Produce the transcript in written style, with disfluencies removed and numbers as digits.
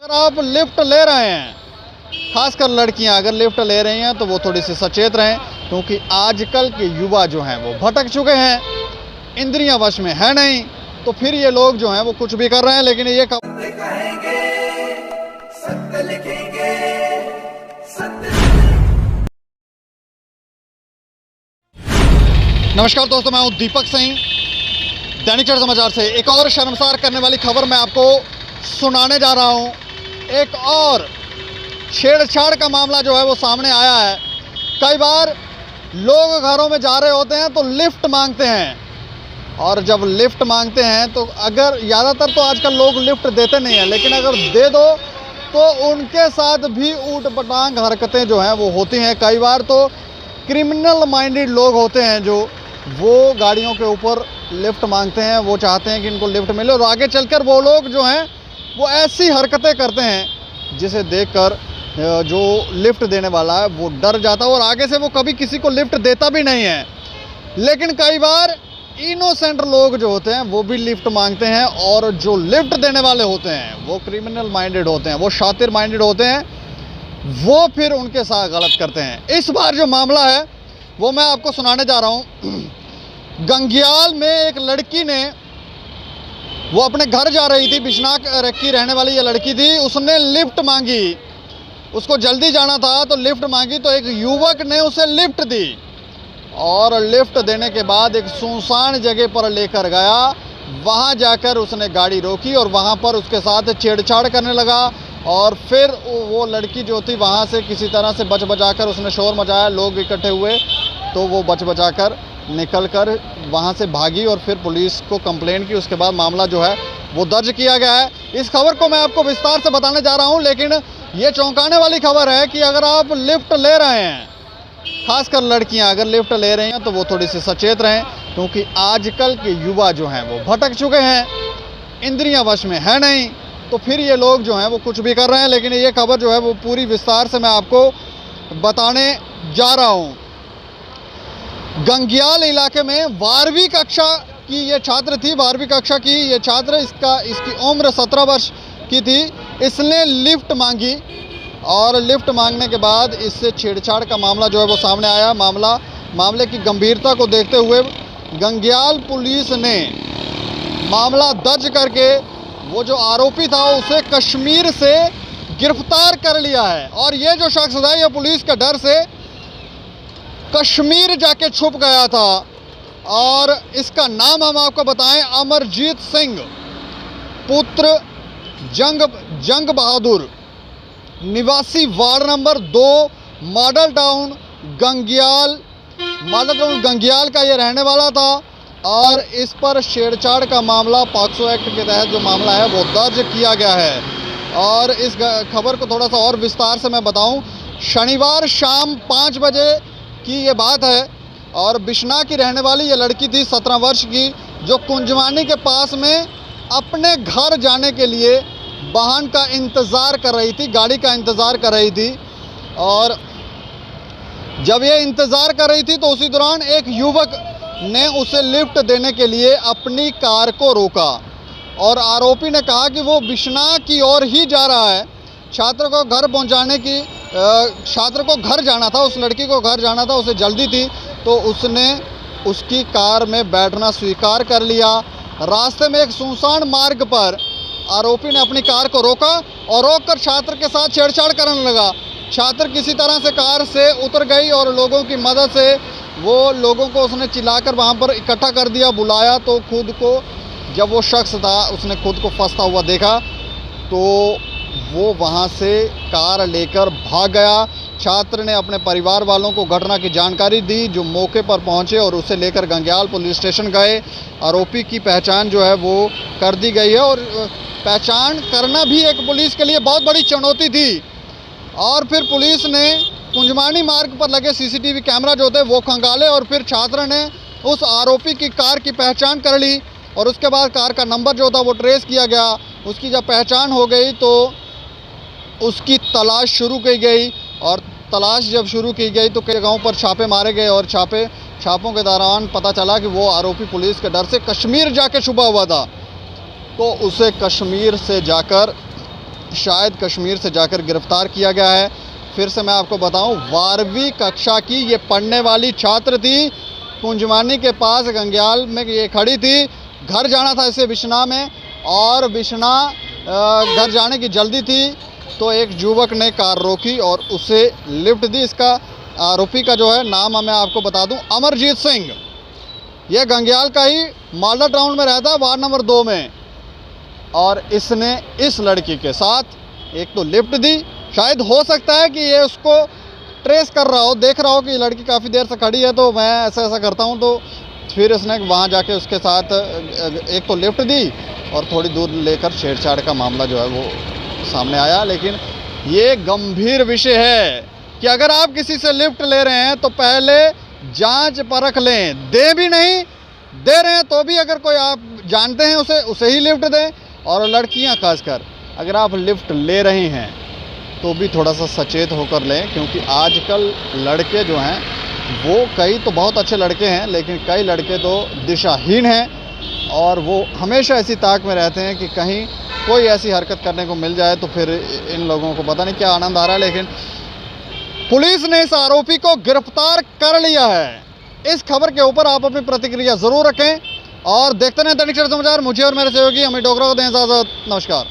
अगर आप लिफ्ट ले रहे हैं, खासकर लड़कियां अगर लिफ्ट ले रही हैं तो वो थोड़ी सी सचेत रहें, क्योंकि आजकल के युवा जो हैं वो भटक चुके हैं, इंद्रियां वश में है नहीं, तो फिर ये लोग जो हैं वो कुछ भी कर रहे हैं। लेकिन ये कहेंगे, सत्य लिखेंगे, सत्य। नमस्कार दोस्तों, मैं हूं दीपक सिंह, दैनिक चढ़ समाचार से एक और शर्मसार करने वाली खबर मैं आपको सुनाने जा रहा हूं। एक और छेड़छाड़ का मामला जो है वो सामने आया है। कई बार लोग घरों में जा रहे होते हैं तो लिफ्ट मांगते हैं, और जब लिफ्ट मांगते हैं तो अगर ज़्यादातर तो आजकल लोग लिफ्ट देते नहीं हैं, लेकिन अगर दे दो तो उनके साथ भी ऊट पटांग हरकतें जो हैं वो होती हैं। कई बार तो क्रिमिनल माइंडेड लोग होते हैं जो वो गाड़ियों के ऊपर लिफ्ट मांगते हैं, वो चाहते हैं कि इनको लिफ्ट मिले, और आगे चलकर वो लोग जो हैं वो ऐसी हरकतें करते हैं जिसे देखकर जो लिफ्ट देने वाला है वो डर जाता है और आगे से वो कभी किसी को लिफ्ट देता भी नहीं है। लेकिन कई बार इनोसेंट लोग जो होते हैं वो भी लिफ्ट मांगते हैं, और जो लिफ्ट देने वाले होते हैं वो क्रिमिनल माइंडेड होते हैं, वो शातिर माइंडेड होते हैं, वो फिर उनके साथ गलत करते हैं। इस बार जो मामला है वो मैं आपको सुनाने जा रहा हूँ। गंगियाल में एक लड़की ने, वो अपने घर जा रही थी, बिश्नाक की रहने वाली ये लड़की थी, उसने लिफ्ट मांगी, उसको जल्दी जाना था तो लिफ्ट मांगी, तो एक युवक ने उसे लिफ्ट दी, और लिफ्ट देने के बाद एक सुनसान जगह पर लेकर गया। वहाँ जाकर उसने गाड़ी रोकी और वहाँ पर उसके साथ छेड़छाड़ करने लगा, और फिर वो लड़की जो थी वहाँ से किसी तरह से बच बचाकर उसने शोर मचाया, लोग इकट्ठे हुए तो वो बच बचाकर निकल कर वहाँ से भागी और फिर पुलिस को कंप्लेंट की। उसके बाद मामला जो है वो दर्ज किया गया है। इस खबर को मैं आपको विस्तार से बताने जा रहा हूँ, लेकिन ये चौंकाने वाली खबर है कि अगर आप लिफ्ट ले रहे हैं, खासकर लड़कियां अगर लिफ्ट ले रही हैं तो वो थोड़ी सी सचेत रहें, क्योंकि आजकल के युवा जो हैं वो भटक चुके हैं, इंद्रियां वश में है नहीं, तो फिर ये लोग जो हैं वो कुछ भी कर रहे हैं। लेकिन ये खबर जो है वो पूरी विस्तार से मैं आपको बताने जा रहा हूँ। गंगियाल इलाके में 12वीं कक्षा की ये छात्र थी, 12वीं कक्षा की ये छात्र, इसकी उम्र 17 वर्ष की थी। इसने लिफ्ट मांगी और लिफ्ट मांगने के बाद इससे छेड़छाड़ का मामला जो है वो सामने आया। मामले की गंभीरता को देखते हुए गंगियाल पुलिस ने मामला दर्ज करके वो जो आरोपी था उसे कश्मीर से गिरफ्तार कर लिया है, और ये जो शख्स था ये पुलिस के डर से कश्मीर जाके छुप गया था। और इसका नाम हम आपको बताएं, अमरजीत सिंह पुत्र जंग बहादुर, निवासी वार्ड नंबर 2 मॉडल टाउन गंगियाल का ये रहने वाला था, और इस पर छेड़छाड़ का मामला पॉक्सो एक्ट के तहत जो मामला है वो दर्ज किया गया है। और इस खबर को थोड़ा सा और विस्तार से मैं बताऊं, शनिवार शाम 5 बजे की ये बात है, और बिश्ना की रहने वाली ये लड़की थी 17 वर्ष की, जो कुंजवानी के पास में अपने घर जाने के लिए वाहन का इंतज़ार कर रही थी, गाड़ी का इंतज़ार कर रही थी। और जब ये इंतज़ार कर रही थी तो उसी दौरान एक युवक ने उसे लिफ्ट देने के लिए अपनी कार को रोका, और आरोपी ने कहा कि वो बिश्ना की ओर ही जा रहा है, छात्र को घर पहुंचाने की, छात्र को घर जाना था, उस लड़की को घर जाना था, उसे जल्दी थी, तो उसने उसकी कार में बैठना स्वीकार कर लिया। रास्ते में एक सुनसान मार्ग पर आरोपी ने अपनी कार को रोका और रोककर छात्र के साथ छेड़छाड़ करने लगा। छात्र किसी तरह से कार से उतर गई और लोगों की मदद से वो लोगों को उसने चिल्लाकर वहाँ पर इकट्ठा कर दिया, बुलाया, तो खुद को, जब वो शख्स था उसने खुद को फंसता हुआ देखा तो वो वहाँ से कार लेकर भाग गया। छात्र ने अपने परिवार वालों को घटना की जानकारी दी, जो मौके पर पहुँचे और उसे लेकर गंगियाल पुलिस स्टेशन गए। आरोपी की पहचान जो है वो कर दी गई है, और पहचान करना भी एक पुलिस के लिए बहुत बड़ी चुनौती थी। और फिर पुलिस ने कुंजवानी मार्ग पर लगे सीसीटीवी कैमरा जो थे वो खंगाले, और फिर छात्र ने उस आरोपी की कार की पहचान कर ली, और उसके बाद कार का नंबर जो था वो ट्रेस किया गया। उसकी जब पहचान हो गई तो उसकी तलाश शुरू की गई, और तलाश जब शुरू की गई तो कई जगहों पर छापे मारे गए, और छापों के दौरान पता चला कि वो आरोपी पुलिस के डर से कश्मीर जाके छुपा हुआ था। तो उसे कश्मीर से जाकर शायद कश्मीर से जाकर गिरफ्तार किया गया है। फिर से मैं आपको बताऊं, 12वीं कक्षा की ये पढ़ने वाली छात्र थी। कुंजमानी के पास गंग्याल में ये खड़ी थी। घर जाना था इसे बिश्ना में, और बिश्ना घर जाने की जल्दी थी तो एक युवक ने कार रोकी और उसे लिफ्ट दी। इसका आरोपी का जो है नाम मैं आपको बता दूं, अमरजीत सिंह। यह गंग्याल का ही मालदा टाउन में रहता है, वार्ड नंबर 2 में। और इसने इस लड़की के साथ एक तो लिफ्ट दी, शायद हो सकता है कि ये उसको ट्रेस कर रहा हो, देख रहा हो कि ये लड़की काफ़ी देर से खड़ी है तो मैं ऐसा करता हूँ, तो फिर इसने वहाँ जाके उसके साथ एक तो लिफ्ट दी और थोड़ी दूर लेकर छेड़छाड़ का मामला जो है वो सामने आया। लेकिन ये गंभीर विषय है कि अगर आप किसी से लिफ्ट ले रहे हैं तो पहले जांच परख लें। दे भी नहीं, दे रहे हैं तो भी अगर कोई आप जानते हैं उसे ही लिफ्ट दें। और लड़कियां खासकर अगर आप लिफ्ट ले रही हैं तो भी थोड़ा सा सचेत होकर लें, क्योंकि आजकल लड़के जो हैं वो कई तो बहुत अच्छे लड़के हैं, लेकिन कई लड़के तो दिशाहीन हैं और वो हमेशा ऐसी ताक में रहते हैं कि कहीं कोई ऐसी हरकत करने को मिल जाए तो फिर इन लोगों को पता नहीं क्या आनंद आ रहा है। लेकिन पुलिस ने इस आरोपी को गिरफ्तार कर लिया है। इस खबर के ऊपर आप अपनी प्रतिक्रिया जरूर रखें और देखते रहें दैनिक चर्चा समाचार। मुझे और मेरे सहयोगी अमित डोगरा को दें इजाजत। नमस्कार।